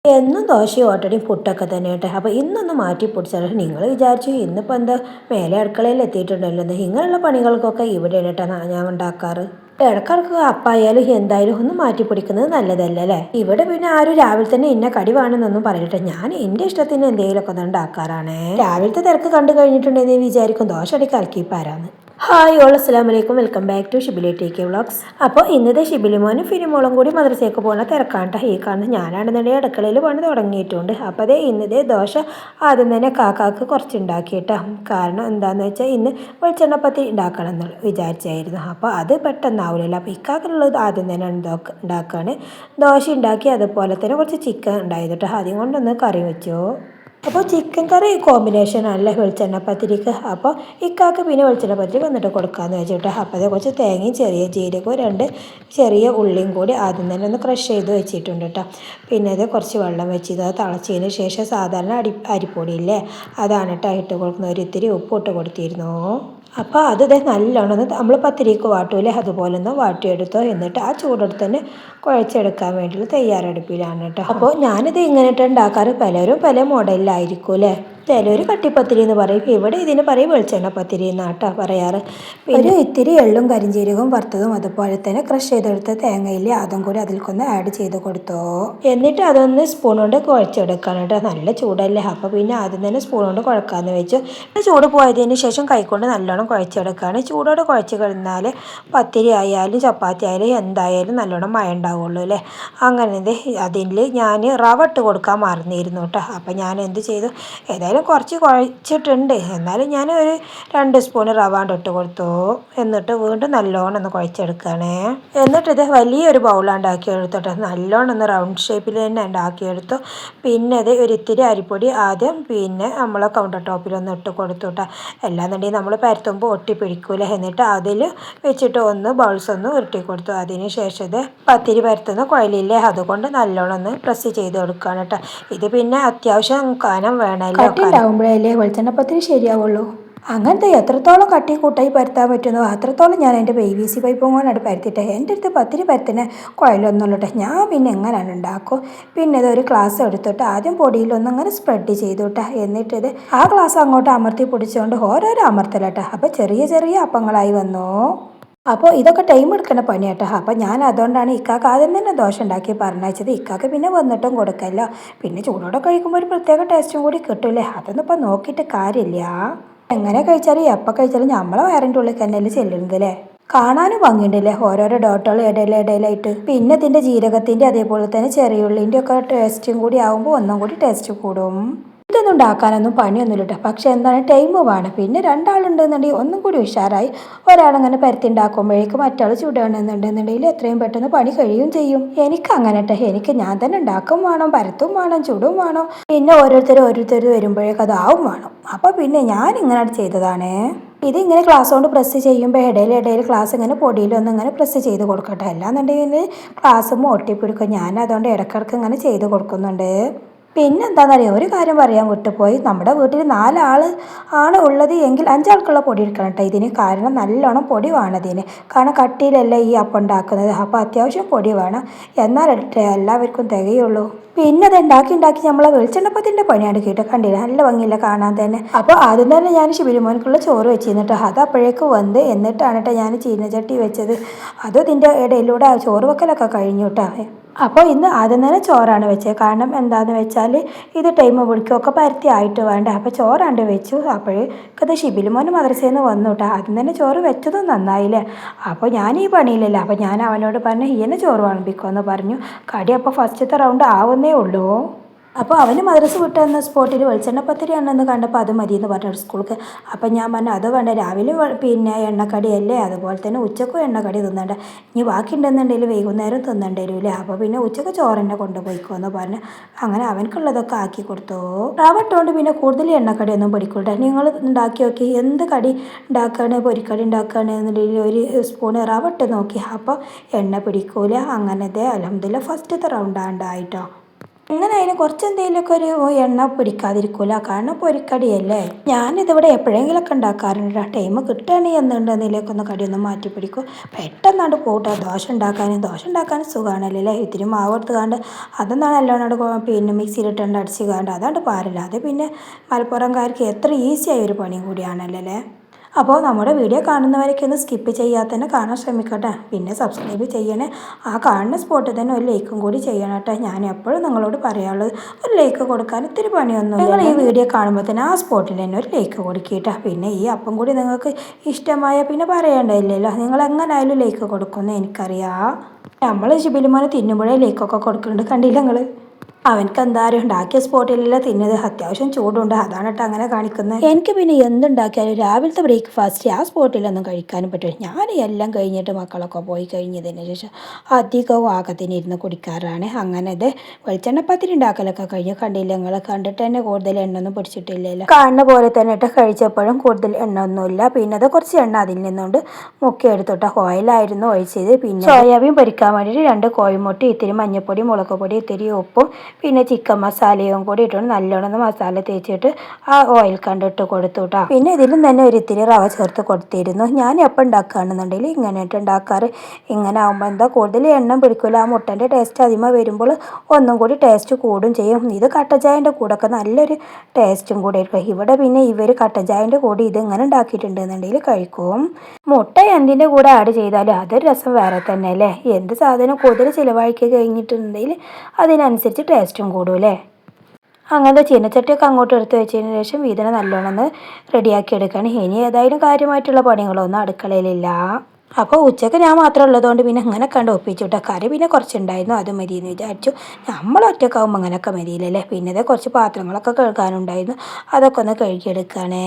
എന്നും ദോശയും ഓട്ടടയും പുട്ടൊക്കെ തന്നെ കേട്ടോ. അപ്പോൾ ഇന്നൊന്ന് മാറ്റി പൊടിച്ചാൽ നിങ്ങൾ വിചാരിച്ചു ഇന്നിപ്പോൾ എന്താ മേലെ അടുക്കളയിൽ എത്തിയിട്ടുണ്ടല്ലോ എന്ന്. ഇങ്ങനെയുള്ള പണികൾക്കൊക്കെ ഇവിടെയാണ് കേട്ടോ ഞാൻ ഉണ്ടാക്കാറ്. ഇടക്കിടക്ക് അപ്പായാലും എന്തായാലും ഒന്ന് മാറ്റി പൊടിക്കുന്നത് നല്ലതല്ലേ അല്ലേ. ഇവിടെ പിന്നെ ആരും രാവിലെ തന്നെ ഇന്ന കടി വേണമെന്നൊന്നും പറയട്ടെ, ഞാൻ എൻ്റെ ഇഷ്ടത്തിന് എന്തെങ്കിലുമൊക്കെ ഒന്ന് ഉണ്ടാക്കാറാണ്. രാവിലത്തെ തിരക്ക് കണ്ടു കഴിഞ്ഞിട്ടുണ്ടെങ്കിൽ വിചാരിക്കും ദോശ അടി കലക്കിപ്പാരാന്ന്. ഹായ് ഓൾ, അസ്സലാമു അലൈക്കും, welcome back to Shibili T K vlogs. അപ്പോൾ ഇന്നത്തെ ഷിബിലിമോനും ഫിലിമോളും കൂടി മദ്രസയ്ക്ക് പോകുന്ന തിരക്കാണ്ട ഈ കാണുന്നത്. ഞാനാണെന്നുണ്ടെങ്കിൽ അടുക്കളയിൽ പണി തുടങ്ങിയിട്ടുണ്ട്. അപ്പോൾ അതേ ഇന്നത്തെ ദോശ ആദ്യം തന്നെ കാക്കാക്ക് കുറച്ചുണ്ടാക്കിയിട്ടാ. കാരണം എന്താണെന്ന് വെച്ചാൽ ഇന്ന് വെളിച്ചെണ്ണപ്പത്തി ഉണ്ടാക്കണം എന്ന് വിചാരിച്ചായിരുന്നു. അപ്പോൾ അത് പെട്ടെന്നാവില്ലല്ലോ. അപ്പോൾ ഇക്കാക്കുള്ളത് ആദ്യം തന്നെ ഉണ്ടാക്കുകയാണ്. ദോശ ഉണ്ടാക്കി അതുപോലെ തന്നെ കുറച്ച് ചിക്കൻ ഉണ്ടായിരുന്നു കേട്ടോ. ആദ്യം കൊണ്ടൊന്ന് കറി വെച്ചോ. അപ്പോൾ ചിക്കൻ കറി കോമ്പിനേഷൻ അല്ല വെളിച്ചെണ്ണപ്പത്തിരിക്ക്. അപ്പോൾ ഇക്കാക്ക് പിന്നെ വെളിച്ചെണ്ണപ്പത്തിരി വന്നിട്ട് കൊടുക്കാമെന്ന് വെച്ചിട്ട് അപ്പോൾ അതേ കുറച്ച് തേങ്ങയും ചെറിയ ജീരകവും 2 ചെറിയ ഉള്ളിയും കൂടി ആദ്യം തന്നെ ഒന്ന് ക്രഷ് ചെയ്ത് വെച്ചിട്ടുണ്ട് കേട്ടോ. പിന്നെ അത് കുറച്ച് വെള്ളം വെച്ചത് തിളച്ചതിന് ശേഷം സാധാരണ അരിപ്പൊടിയില്ലേ അതാണ് കേട്ടോ ഇട്ട് കൊടുക്കുന്ന. ഒരിത്തിരി ഉപ്പ് ഇട്ട് കൊടുത്തിരുന്നു. അപ്പോൾ അത് നല്ലോണം നമ്മൾ പത്തിരിക്ക് വാട്ടൂലേ അതുപോലെ ഒന്ന് വാട്ടിയെടുത്തോ. എന്നിട്ട് ആ ചൂടെടുത്ത് തന്നെ കുഴച്ചെടുക്കാൻ വേണ്ടിയിട്ട് തയ്യാറെടുപ്പിലാണ് കേട്ടോ. അപ്പോൾ ഞാനിത് ഇങ്ങനെയിട്ട് ഉണ്ടാക്കാറ്. പലരും പല മോഡലിലായിരിക്കും അല്ലേ. ചിലർ കട്ടിപ്പത്തിരി എന്ന് പറയും, ഇവിടെ ഇതിന് പറയും വെളിച്ചെണ്ണപ്പത്തിരി എന്നാട്ടോ പറയാറ്. ഒരു ഇത്തിരി എള്ളും കരിഞ്ചീരകവും വറുത്തതും അതുപോലെ തന്നെ ക്രഷ് ചെയ്തെടുത്ത തേങ്ങയില്ലേ അതും കൂടി അതിൽക്കൊന്ന് ആഡ് ചെയ്ത് കൊടുത്തോ. എന്നിട്ട് അതൊന്ന് സ്പൂൺ കൊണ്ട് കുഴച്ചെടുക്കണം കേട്ടോ. നല്ല ചൂടല്ലേ. അപ്പോൾ പിന്നെ ആദ്യം തന്നെ സ്പൂൺ കൊണ്ട് കുഴക്കാമെന്ന് വെച്ചു. ചൂട് പോയതിന് ശേഷം കൈകൊണ്ട് നല്ലോണം കുഴച്ചെടുക്കുകയാണ്. ചൂടോടെ കുഴച്ച് കഴിഞ്ഞാൽ പത്തിരി ആയാലും ചപ്പാത്തി ആയാലും എന്തായാലും നല്ലോണം മയം ഉണ്ടാവുള്ളൂ അല്ലേ. അങ്ങനെ അതിൽ ഞാൻ റവ ഇട്ട് കൊടുക്കാൻ മറന്നിരുന്നു കേട്ടോ. അപ്പോൾ ഞാൻ എന്ത് ചെയ്തു, ഏതായാലും കുറച്ച് കുഴച്ചിട്ടുണ്ട്, എന്നാലും ഞാൻ ഒരു 2 സ്പൂൺ റവ ഇട്ട് കൊടുത്തു. എന്നിട്ട് വീണ്ടും നല്ലോണം ഒന്ന് കുഴച്ചെടുക്കുകയാണേ. എന്നിട്ട് ഇത് വലിയൊരു ബൗളുണ്ടാക്കി എടുത്തോട്ടെ. നല്ലോണം ഒന്ന് റൗണ്ട് ഷേപ്പിൽ തന്നെ ഉണ്ടാക്കിയെടുത്തു. പിന്നെ അത് ഒരിത്തിരി അരിപ്പൊടി ആദ്യം പിന്നെ നമ്മൾ കൗണ്ടർ ടോപ്പിലൊന്ന് ഇട്ട് കൊടുത്തു കേട്ടോ. അല്ലാന്നുണ്ടെങ്കിൽ നമ്മൾ പരത്തുമ്പോൾ ഒട്ടിപ്പിടിക്കൂല. എന്നിട്ട് അതിൽ വെച്ചിട്ട് ഒന്ന് ബൗൾസ് ഒന്ന് ഉരുട്ടി കൊടുത്തു. അതിന് ശേഷം ഇത് പത്തിരി പരത്തുന്ന കുഴലില്ലേ അതുകൊണ്ട് നല്ലോണം ഒന്ന് പ്രസ് ചെയ്ത് കൊടുക്കുകയാണ് കേട്ടോ. ഇത് പിന്നെ അത്യാവശ്യം കനം വേണമല്ലോ. ഉണ്ടാകുമ്പോഴല്ലേ വെളിച്ചെണ്ണപ്പത്തിരി ശരിയാവുള്ളൂ. അങ്ങനത്തെ എത്രത്തോളം കട്ടി കൂട്ടായി പരത്താൻ പറ്റുന്നോ അത്രത്തോളം ഞാൻ എൻ്റെ PVC പൈപ്പും കൊണ്ടാണ് പരത്തിയിട്ട്. എൻ്റെ അടുത്ത് പത്തിരി പരത്തിന് കുഴലൊന്നുമില്ലട്ടെ. ഞാൻ പിന്നെ എങ്ങനെയാണ് ഉണ്ടാക്കും. പിന്നെ ഇതൊരു ഗ്ലാസ് എടുത്തിട്ട് ആദ്യം പൊടിയിലൊന്നും അങ്ങനെ സ്പ്രെഡ് ചെയ്തു കേട്ടോ. എന്നിട്ടിത് ആ ഗ്ലാസ് അങ്ങോട്ട് അമർത്തി പിടിച്ചുകൊണ്ട് ഓരോരോ അമർത്തലട്ടോ. അപ്പോൾ ചെറിയ ചെറിയ അപ്പങ്ങളായി വന്നു. അപ്പോൾ ഇതൊക്കെ ടൈം എടുക്കുന്ന പണിയാട്ടോ. അപ്പോൾ ഞാൻ അതുകൊണ്ടാണ് ഇക്കാക്ക് ആദ്യം തന്നെ ദോശ ഉണ്ടാക്കി പറഞ്ഞയച്ചത്. ഇക്കാക്ക് പിന്നെ വന്നിട്ടും കൊടുക്കല്ലോ. പിന്നെ ചൂടോടെ കഴിക്കുമ്പോൾ ഒരു പ്രത്യേക ടേസ്റ്റും കൂടി കിട്ടൂലേ. അതൊന്നും ഇപ്പോൾ നോക്കിയിട്ട് കാര്യമില്ല. എങ്ങനെ കഴിച്ചാലും എപ്പോൾ കഴിച്ചാലും നമ്മളെ വയറിൻ്റെ ഉള്ളിൽ തന്നെയല്ലേ ചെല്ലുന്നത് അല്ലേ. കാണാനും ഭംഗിയുണ്ടല്ലേ ഓരോരോ ഡോട്ടുകൾ ഇടയിലായിട്ട്. പിന്നെ ഇതിൻ്റെ ജീരകത്തിൻ്റെ അതേപോലെ തന്നെ ചെറിയുള്ളിൻ്റെ ഒക്കെ ടേസ്റ്റും കൂടി ആകുമ്പോൾ ഒന്നും കൂടി ടേസ്റ്റ് കൂടും. ഇതൊന്നും ഉണ്ടാക്കാനൊന്നും പണിയൊന്നുമില്ല കേട്ടോ. പക്ഷേ എന്താണ് ടൈം വേണം. പിന്നെ 2 ആളുണ്ടെന്നുണ്ടെങ്കിൽ ഒന്നും കൂടി ഉഷാറായി. ഒരാളിങ്ങനെ പരത്തി ഉണ്ടാക്കുമ്പോഴേക്കും മറ്റാൾ ചുടുകയാണെന്നുണ്ടെന്നുണ്ടെങ്കിൽ എത്രയും പെട്ടെന്ന് പണി കഴിയും ചെയ്യും. എനിക്ക് അങ്ങനെ കേട്ടോ. എനിക്ക് ഞാൻ തന്നെ ഉണ്ടാക്കും വേണം, പരത്തും വേണം, ചുടും വേണം. പിന്നെ ഓരോരുത്തർ വരുമ്പോഴേക്കും അതാവും വേണം. അപ്പോൾ പിന്നെ ഞാൻ ഇങ്ങനെ ചെയ്തതാണ്. ഇതിങ്ങനെ ഗ്ലാസ് കൊണ്ട് പ്രസ് ചെയ്യുമ്പോൾ ഇടയിൽ ഗ്ലാസ് ഇങ്ങനെ പൊടിയിലൊന്നും ഇങ്ങനെ പ്രസ് ചെയ്ത് കൊടുക്കട്ടെ. അല്ലാന്നുണ്ടെങ്കിൽ ഗ്ലാസ് ഒട്ടിപ്പിടിക്കും. ഞാൻ അതുകൊണ്ട് ഇടയ്ക്കിടയ്ക്ക് ഇങ്ങനെ ചെയ്ത് കൊടുക്കുന്നുണ്ട്. പിന്നെ എന്താണെന്നറിയാം, ഒരു കാര്യം പറയാൻ വിട്ടുപോയി. നമ്മുടെ വീട്ടിൽ 4 ആൾ ആണ് ഉള്ളത് എങ്കിൽ 5 ആൾക്കുള്ള പൊടി എടുക്കണം കേട്ടോ ഇതിന്. കാരണം നല്ലോണം പൊടി വേണം ഇതിന്. കാരണം കട്ടിയിലല്ല ഈ അപ്പം ഉണ്ടാക്കുന്നത്. അപ്പോൾ അത്യാവശ്യം പൊടി വേണം. എന്നാലേ എല്ലാവർക്കും തികയുള്ളൂ. പിന്നെ അത് ഉണ്ടാക്കി നമ്മളെ വെളിച്ചെണ്ണപ്പത്തിൻ്റെ പണിയാണ് കേട്ടോ. കണ്ടില്ല നല്ല ഭംഗിയില്ല കാണാൻ തന്നെ. അപ്പോൾ ആദ്യം തന്നെ ഞാൻ ശിബിലിമോനിക്കുള്ള ചോറ് വെച്ചിരുന്നിട്ട് അത് അപ്പോഴേക്ക് വന്ന് എന്നിട്ടാണ് കേട്ടോ ഞാൻ ചീനച്ചട്ടി വെച്ചത്. അതും ഇതിൻ്റെ ഇടയിലൂടെ ചോറ് വെക്കലൊക്കെ കഴിഞ്ഞു കേട്ടോ. അപ്പോൾ ഇന്ന് ആദ്യം തന്നെ ചോറാണ് വെച്ചത്. കാരണം എന്താണെന്ന് വെച്ചാൽ ഇത് ടൈം പിടിക്കുകയൊക്കെ പരത്തി ആയിട്ട് വേണ്ട. അപ്പോൾ ചോറാണ്ട് വെച്ചു. അപ്പോഴേക്കത് ഷിബിലിമോൻ മദ്രസയിൽ നിന്ന് വന്നു കേട്ടോ. ആദ്യം തന്നെ ചോറ് വെച്ചതും നന്നായില്ലേ. അപ്പോൾ ഞാൻ ഈ പണിയില്ലല്ലോ. അപ്പോൾ ഞാൻ അവനോട് പറഞ്ഞു ഇങ്ങനെ ചോറ് വിളമ്പിക്കുമെന്ന് പറഞ്ഞു. കടി അപ്പോൾ ഫസ്റ്റത്തെ റൗണ്ട് ആവുന്നേ ഉള്ളൂ. അപ്പോൾ അവന് മദ്രസ വിട്ട് വന്ന സ്പോട്ടിൽ വെളിച്ചെണ്ണപ്പത്തിരി ആണെന്ന് കണ്ടപ്പോൾ അത് മതിയെന്ന് പറഞ്ഞു സ്കൂൾക്ക്. അപ്പം ഞാൻ പറഞ്ഞു അത് വേണ്ട, രാവിലെ പിന്നെ എണ്ണക്കടിയല്ലേ, അതുപോലെ തന്നെ ഉച്ചക്കും എണ്ണക്കടി തിന്നണ്ട, ഇനി ബാക്കി ഉണ്ടെന്നുണ്ടെങ്കിൽ വൈകുന്നേരം തിന്നേണ്ടി വരില്ലേ. അപ്പോൾ പിന്നെ ഉച്ചക്ക് ചോറെന്നെ കൊണ്ടുപോയിക്കുമെന്ന് പറഞ്ഞു. അങ്ങനെ അവനക്കുള്ളതൊക്കെ ആക്കി കൊടുത്തു. റവ ഇട്ടുകൊണ്ട് പിന്നെ കൂടുതൽ എണ്ണക്കടിയൊന്നും പിടിക്കൂട്ടെ. നിങ്ങൾ ഉണ്ടാക്കി നോക്കി, എന്ത് കടി ഉണ്ടാക്കുകയാണ്, പൊരിക്കടി ഉണ്ടാക്കുകയാണെന്നുണ്ടെങ്കിൽ ഒരു സ്പൂണ് റവ ഇട്ട് നോക്കി. അപ്പോൾ എണ്ണ പിടിക്കൂല. അങ്ങനത്തെ അൽഹംദുലില്ലാ ഫസ്റ്റത്തെ റൗണ്ടായിട്ടോ. അങ്ങനെ അതിന് കുറച്ച് എന്തെങ്കിലുമൊക്കെ ഒരു എണ്ണ പിടിക്കാതിരിക്കൂല, കാരണം പൊരിക്കടിയല്ലേ. ഞാനിതിവിടെ എപ്പോഴെങ്കിലുമൊക്കെ ഉണ്ടാക്കാറുണ്ട്. ടൈം കിട്ടുകയാണെങ്കിൽ എന്തുണ്ടെന്നിലേക്ക് ഒന്ന് കടിയൊന്നും മാറ്റി പിടിക്കും. പെട്ടെന്നാണ്ട് പോട്ടെ. ദോശ ഉണ്ടാക്കാനും സുഖമാണല്ലോ അല്ലേ. ഇത്തിരി മാവ് എടുത്ത് കാണ്ട് അതൊന്നാണ് നല്ലോണം പിന്നെ മിക്സിയിലിട്ടുണ്ട് അടിച്ച് കാണ്ട് അതാണ്ട് പാരില്ല. അത് പിന്നെ മലപ്പുറംകാർക്ക് എത്ര ഈസിയായ ഒരു പണിയും കൂടിയാണല്ലോ അല്ലേ. അപ്പോൾ നമ്മുടെ വീഡിയോ കാണുന്നവരൊക്കെ ഒന്ന് സ്കിപ്പ് ചെയ്യാതെ തന്നെ കാണാൻ ശ്രമിക്കട്ടെ. പിന്നെ സബ്സ്ക്രൈബ് ചെയ്യണേ. ആ കാണുന്ന സ്പോട്ടിൽ തന്നെ ഒരു ലൈക്കും കൂടി ചെയ്യണം കേട്ടോ. ഞാൻ എപ്പോഴും നിങ്ങളോട് പറയാനുള്ളത് ഒരു ലൈക്ക് കൊടുക്കാൻ ഇത്തിരി പണിയൊന്നുമില്ല. നിങ്ങൾ ഈ വീഡിയോ കാണുമ്പോൾ തന്നെ ആ സ്പോട്ടിൽ തന്നെ ഒരു ലൈക്ക് കൊടുക്കിയിട്ടാ. പിന്നെ ഈ അപ്പം കൂടി നിങ്ങൾക്ക് ഇഷ്ടമായ പിന്നെ പറയേണ്ടതില്ലല്ലോ. നിങ്ങൾ എങ്ങനായാലും ലൈക്ക് കൊടുക്കുമെന്ന് എനിക്കറിയാം. നമ്മൾ ഷിബിലിമോനെ തിന്നുമ്പോഴേ ലൈക്കൊക്കെ കൊടുക്കുന്നുണ്ട്, കണ്ടില്ല നിങ്ങൾ. അവനക്ക് എന്തായാലും ഉണ്ടാക്കിയ സ്പോട്ടിലല്ല തിന്നത്, അത്യാവശ്യം ചൂടുണ്ട്, അതാണ് കേട്ടോ അങ്ങനെ കാണിക്കുന്നത്. എനിക്ക് പിന്നെ എന്തുണ്ടാക്കിയാലും രാവിലത്തെ ബ്രേക്ക്ഫാസ്റ്റ് ആ സ്പോട്ടിലൊന്നും കഴിക്കാനും പറ്റില്ല. ഞാൻ എല്ലാം കഴിഞ്ഞിട്ട് മക്കളൊക്കെ പോയി കഴിഞ്ഞതിന് ശേഷം അധികവും ആകത്തിനിരുന്ന് കുടിക്കാറാണ്. അങ്ങനെ ഇത് വെളിച്ചെണ്ണപ്പത്തിരി ഉണ്ടാക്കലൊക്കെ കഴിഞ്ഞ് കണ്ടില്ല നിങ്ങൾ. കണ്ടിട്ട് തന്നെ കൂടുതൽ എണ്ണ ഒന്നും പിടിച്ചിട്ടില്ലല്ലോ. കാണുന്ന പോലെ തന്നെ ഇട്ട് കഴിച്ചപ്പോഴും കൂടുതൽ എണ്ണ ഒന്നുമില്ല. പിന്നെ അത് കുറച്ച് എണ്ണ അതിൽ നിന്നുകൊണ്ട് മുക്കിയെടുത്തിട്ട ഓയിലായിരുന്നു ഒഴിച്ചത്. പിന്നെ സോയാബീൻ പൊരിക്കാൻ വേണ്ടിയിട്ട് 2 കോഴിമുട്ട, ഇത്തിരി മഞ്ഞൾപ്പൊടി, മുളക് പൊടി, ഇത്തിരി ഉപ്പും പിന്നെ ചിക്കൻ മസാലയും കൂടി ഇട്ടുകൊണ്ട് നല്ലോണം മസാല തേച്ചിട്ട് ആ ഓയിൽ കണ്ടിട്ട് കൊടുത്തു കേട്ടോ. പിന്നെ ഇതിലും തന്നെ ഒരു ഇത്തിരി റവ ചേർത്ത് കൊടുത്തിരുന്നു. ഞാൻ എപ്പോൾ ഉണ്ടാക്കുകയാണെന്നുണ്ടെങ്കിൽ ഇങ്ങനെയായിട്ട് ഉണ്ടാക്കാറ്. ഇങ്ങനെ ആകുമ്പോൾ എന്താ കൂടുതൽ എണ്ണം പിടിക്കില്ല. ആ മുട്ടൻ്റെ ടേസ്റ്റ് അതിമ വരുമ്പോൾ ഒന്നും കൂടി ടേസ്റ്റ് കൂടും ചെയ്യും. ഇത് കട്ടൻ ചായൻ്റെ കൂടെയൊക്കെ നല്ലൊരു ടേസ്റ്റും കൂടി ആയിരിക്കും. ഇവിടെ പിന്നെ ഇവർ കട്ടൻ ചായൻ്റെ കൂടെ ഇത് ഇങ്ങനെ ഉണ്ടാക്കിയിട്ടുണ്ടെന്നുണ്ടെങ്കിൽ കഴിക്കും. മുട്ട എന്തിൻ്റെ കൂടെ ആഡ് ചെയ്താലും അതൊരു രസം വേറെ തന്നെ അല്ലേ. എന്ത് സാധനം കൂടുതൽ ചിലവാക്കി കഴിഞ്ഞിട്ടുണ്ടെങ്കിൽ അതിനനുസരിച്ച് ടേസ്റ്റും കൂടൂല്ലേ. അങ്ങനത്തെ ചീനച്ചട്ടിയൊക്കെ അങ്ങോട്ട് എടുത്ത് വെച്ചതിന് ശേഷം ഇതിനെ നല്ലോണം ഒന്ന് റെഡിയാക്കി എടുക്കുകയാണ്. ഇനി ഏതായാലും കാര്യമായിട്ടുള്ള പണികളൊന്നും അടുക്കളയിലില്ല. അപ്പോൾ ഉച്ചയ്ക്ക് ഞാൻ മാത്രം ഉള്ളതുകൊണ്ട് പിന്നെ അങ്ങനെ കണ്ട് ഒപ്പിച്ചു കേട്ടോ. കറി പിന്നെ കുറച്ചുണ്ടായിരുന്നു, അത് മതിയെന്ന് വിചാരിച്ചു. നമ്മൾ ഒറ്റക്കാവുമ്പോൾ അങ്ങനെയൊക്കെ മതിയില്ലല്ലേ. പിന്നെ അതേ കുറച്ച് പാത്രങ്ങളൊക്കെ കഴുകാനുണ്ടായിരുന്നു, അതൊക്കെ ഒന്ന് കഴുകിയെടുക്കുകയാണേ.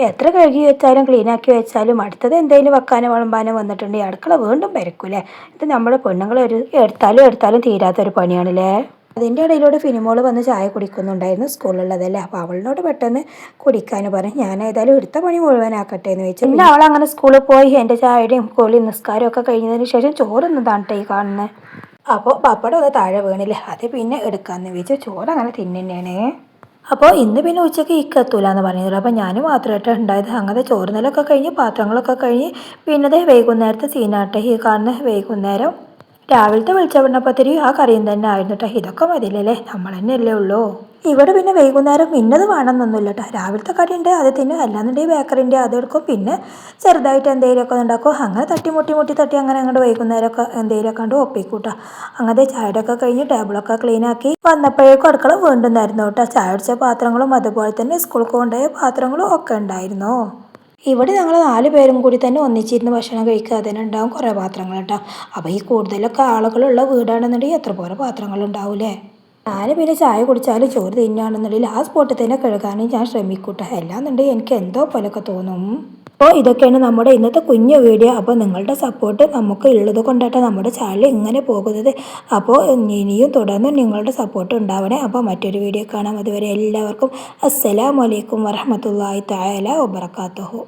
എത്ര കഴുകി വെച്ചാലും ക്ലീനാക്കി വെച്ചാലും അടുത്തത് എന്തെങ്കിലും വെക്കാനോ വിളമ്പാനോ വന്നിട്ടുണ്ടെങ്കിൽ അടുക്കള വീണ്ടും പെരക്കൂലേ. ഇത് നമ്മുടെ പെണ്ണുങ്ങളൊരു എടുത്താലും തീരാത്തൊരു പണിയാണല്ലേ. അതിൻ്റെ ഇടയിലൂടെ ഫിനിമോൾ വന്ന് ചായ കുടിക്കുന്നുണ്ടായിരുന്നു, സ്കൂളിലുള്ളതല്ലേ. അപ്പോൾ അവളിനോട് പെട്ടെന്ന് കുടിക്കാൻ പറഞ്ഞു. ഞാൻ ഏതായാലും എടുത്ത പണി മുഴുവനാക്കട്ടെ എന്ന് വെച്ചു. പിന്നെ അവൾ അങ്ങനെ സ്കൂളിൽ പോയി എൻ്റെ ചായയുടെയും കോളി നിസ്കാരവും ഒക്കെ കഴിഞ്ഞതിന് ശേഷം ചോറൊന്നതാണ് ഈ കാണുന്നത്. അപ്പോൾ പപ്പടം ഒന്ന് താഴെ വീണില്ലേ, അത് പിന്നെ എടുക്കാമെന്ന് വെച്ചു. ചോറ് അങ്ങനെ തിന്നുതന്നെയാണ്. അപ്പോൾ ഇന്ന് പിന്നെ ഉച്ചയ്ക്ക് എത്തൂല എന്ന് പറഞ്ഞത്. അപ്പോൾ ഞാൻ മാത്രമായിട്ട് ഉണ്ടായത്. അങ്ങനെ ചോറുന്നലൊക്കെ കഴിഞ്ഞ് പാത്രങ്ങളൊക്കെ കഴിഞ്ഞ് പിന്നെ വൈകുന്നേരത്തെ സീനാട്ടെ ഈ കാണുന്ന വൈകുന്നേരം രാവിലത്തെ വെളിച്ചെണ്ണപ്പത്തിരി ആ കറിയും തന്നെ ആയിരുന്നു കേട്ടോ. ഇതൊക്കെ മതിയല്ലേ, നമ്മൾ തന്നെയല്ലേ ഉള്ളൂ. ഇവിടെ പിന്നെ വൈകുന്നേരം ഇന്നത് വേണമെന്നൊന്നുമില്ല കേട്ടോ. രാവിലത്തെ കടിയുണ്ട് അത് തിന്നും, അല്ലാന്നുണ്ടെങ്കിൽ ബേക്കറിൻ്റെ അതെടുക്കും, പിന്നെ ചെറുതായിട്ട് എന്തെങ്കിലുമൊക്കെ ഉണ്ടാക്കും. അങ്ങനെ തട്ടി അങ്ങനെ അങ്ങോട്ട് വൈകുന്നേരമൊക്കെ എന്തെങ്കിലുമൊക്കെ കണ്ട് ഒപ്പിക്കൂട്ടോ. അങ്ങനത്തെ ചായയുടെ ഒക്കെ കഴിഞ്ഞ് ടേബിളൊക്കെ ക്ലീനാക്കി വന്നപ്പോഴേക്കും അടുക്കള വീണ്ടും തരുന്നു കേട്ടോ. ചായ അടിച്ച പാത്രങ്ങളും അതുപോലെ തന്നെ സ്കൂളിൽ കൊണ്ടുപോയ പാത്രങ്ങളും ഒക്കെ ഉണ്ടായിരുന്നു. ഇവിടെ ഞങ്ങൾ 4 പേരും കൂടി തന്നെ ഒന്നിച്ചിരുന്ന് ഭക്ഷണം കഴിക്കുക, അതിനുണ്ടാവും കുറേ പാത്രങ്ങൾ കേട്ടോ. അപ്പോൾ ഈ കൂടുതലൊക്കെ ആളുകളുള്ള വീടാണെന്നുണ്ടെങ്കിൽ എത്ര പോലെ പാത്രങ്ങളുണ്ടാവൂലേ. ഞാൻ പിന്നെ ചായ കുടിച്ചാലും ചോറ് തിന്നുകയാണെന്നുണ്ടെങ്കിൽ ആ സ്പോട്ടിൽ തന്നെ കഴുകാനും ഞാൻ ശ്രമിക്കൂട്ടോ. അല്ലാന്നുണ്ടെങ്കിൽ എനിക്ക് എന്തോ പോലൊക്കെ തോന്നും. അപ്പോൾ ഇതൊക്കെയാണ് നമ്മുടെ ഇന്നത്തെ കുഞ്ഞു വീഡിയോ. അപ്പോൾ നിങ്ങളുടെ സപ്പോർട്ട് നമുക്ക് ഉള്ളത് കൊണ്ടായിട്ട് നമ്മുടെ ചാനൽ ഇങ്ങനെ പോകുന്നത്. അപ്പോൾ ഇനിയും തുടർന്നും നിങ്ങളുടെ സപ്പോർട്ട് ഉണ്ടാവണേ. അപ്പോൾ മറ്റൊരു വീഡിയോ കാണാം. അതുവരെ എല്ലാവർക്കും അസ്സലാമു അലൈക്കും വറഹ്മത്തുള്ളാഹി തആല വബറകാതുഹു.